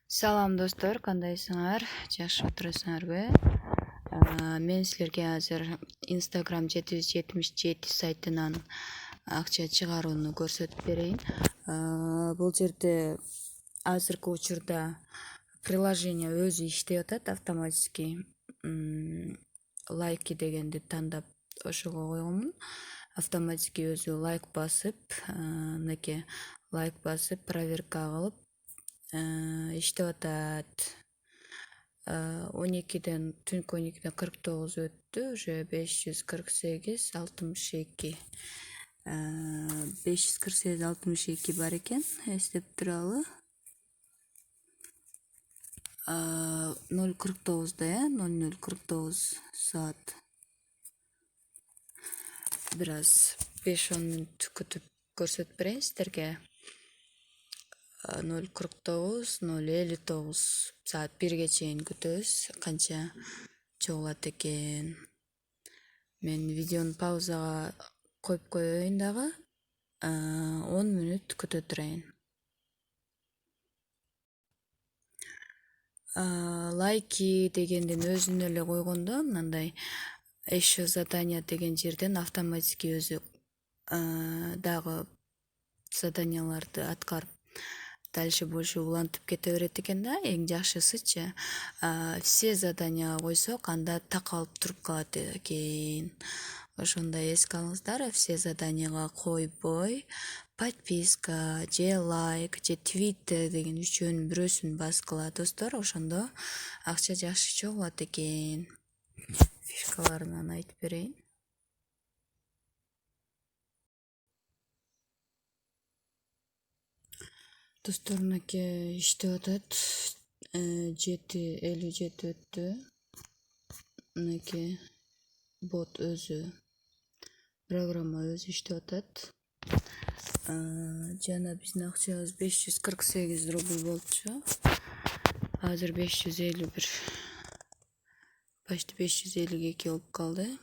Салам достор, кандайсыңар? Жакшы отурасыңарбы? Мен силерге азыр Instagram 777 сайтынан акча чыгарууну көрсөтүп берейин. Бул жерде азыркы учурда приложение өзү иштеп атат автоматически. Лайки дегенди тандап ошого койгонмун. Автоматически өзү лайк басып, мынакей лайк басып, проверка кылып иштеп атат. 12ден түнкү 12ден 49 өттү, уже 548-62. 548-62 бар экен, эстеп туралы. 0:49да, 00:49 саат. Бир аз 5-10 мүнөт күтүп көрсөтүп берейин сиздерге. 0:49-0:59 саат 1ге чейин күтөбүз, канча чогулат экен. Мен видеону паузага коюп коеюн дагы, 10 мүнөт күтө турайын. Лайки дегендин өзүнө эле койгондо мындай еще задание деген жерден автоматически өзү дагы заданияларды аткарып дальше больше улантып кете берет экен да. Эң жакшысычы все заданияга койсок, анда такалып туруп калат экен. Ошондой эске алыңыздар, все заданияга койбой, подписка же лайк же твиттер деген үчөөнүн бирөөсүн баскыла достор, ошондо акча жакшы чогулат экен. Фишкаларынан айтып берейин. Достор, мынакей иштеп атат. 7:57 өттү. Мынакей бот өзү, программа өзү иштеп атат. Жана биздин акчабыз 548 рубль болчу. Азыр 551, почти 552 болуп калды.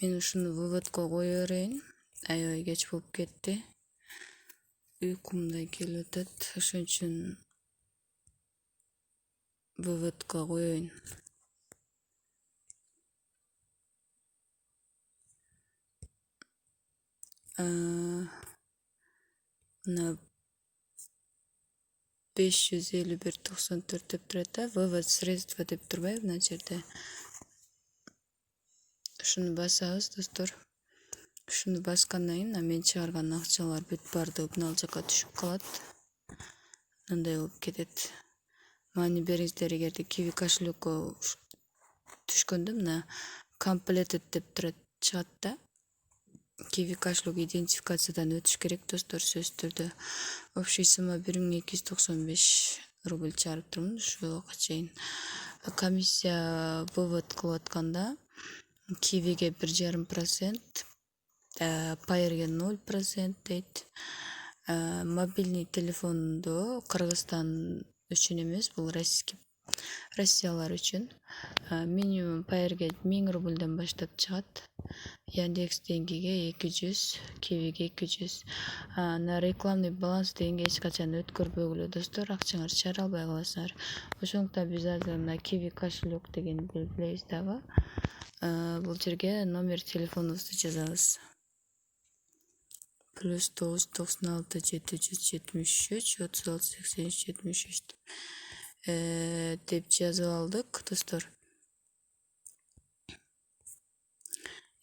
Мен ушуну выводко кое берейин. Аябай кеч болуп кетти. Уйкум да келип атат. Ошон үчүн выводко коеюн. Мына 551.94 деп турат да, вывод средства деп турбайбы мына жерде. Ушуну басабыз достор. Ушуну баскандан кийин мен чыгарган акчалар бүт баардыгы мына жака түшүп калат. Мындай болуп кетет. Маани бериңиздер, эгерде Kiwi кошелекке түшкөндө мына completed деп турат, чыгат да. Kiwi кошелек идентификациядан өтүш керек достор, сөзсүз түрдө. Общий сумма 1295 рубль чыгарып турмун ушуга чейин. Комиссия вывод кылып атканда Kiwiге 1,5%, Payr'ге 0% дейт. Мобильный телефондо Кыргызстан үчүн эмес, бул Россиялар үчүн. Минимум Payr'ге 1000 рубльден баштап чыгат. Яндекс Деньгиге 200, Kiwiге 200. На рекламный баланс дегенге эч качан өткөрбөгүлө достор, акчаңар чыгара албай каласыңар. Ошондуктан биз азыр мына Kiwi кошелек дегенди белгилейбиз дагы. Бул жерге номер телефонубузду жазабыз. +9 96 773 36 83 73 деп жазып алдык достор.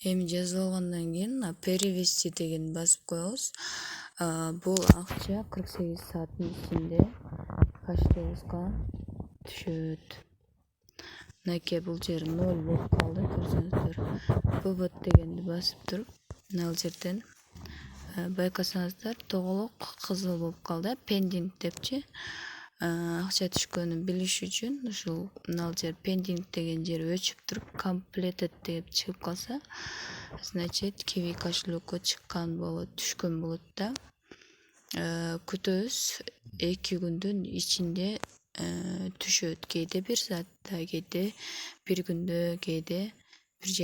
Эми жазып алгандан кийин перевести деген басып коебуз. Бул акча 48 сааттын ичинде почтабызга түшөт. Мынакей бул жер 0 болуп калды, көрсөңүздөр. Вывод дегенди басып туруп, мына жерден байкасаңыздар тоголок кызыл болуп калды, pending депчи. Акча түшкөнүн билиш үчүн ушул мына жер pending деген жер өчүп туруп completed деп чыгып калса, значит Kiwi кошелекке чыккан болот, түшкөн болот да. Күтөбүз, 2 күндүн ичинде түшөт. Кээде 1 саатта, кээде 1 күндө, кээде 1,5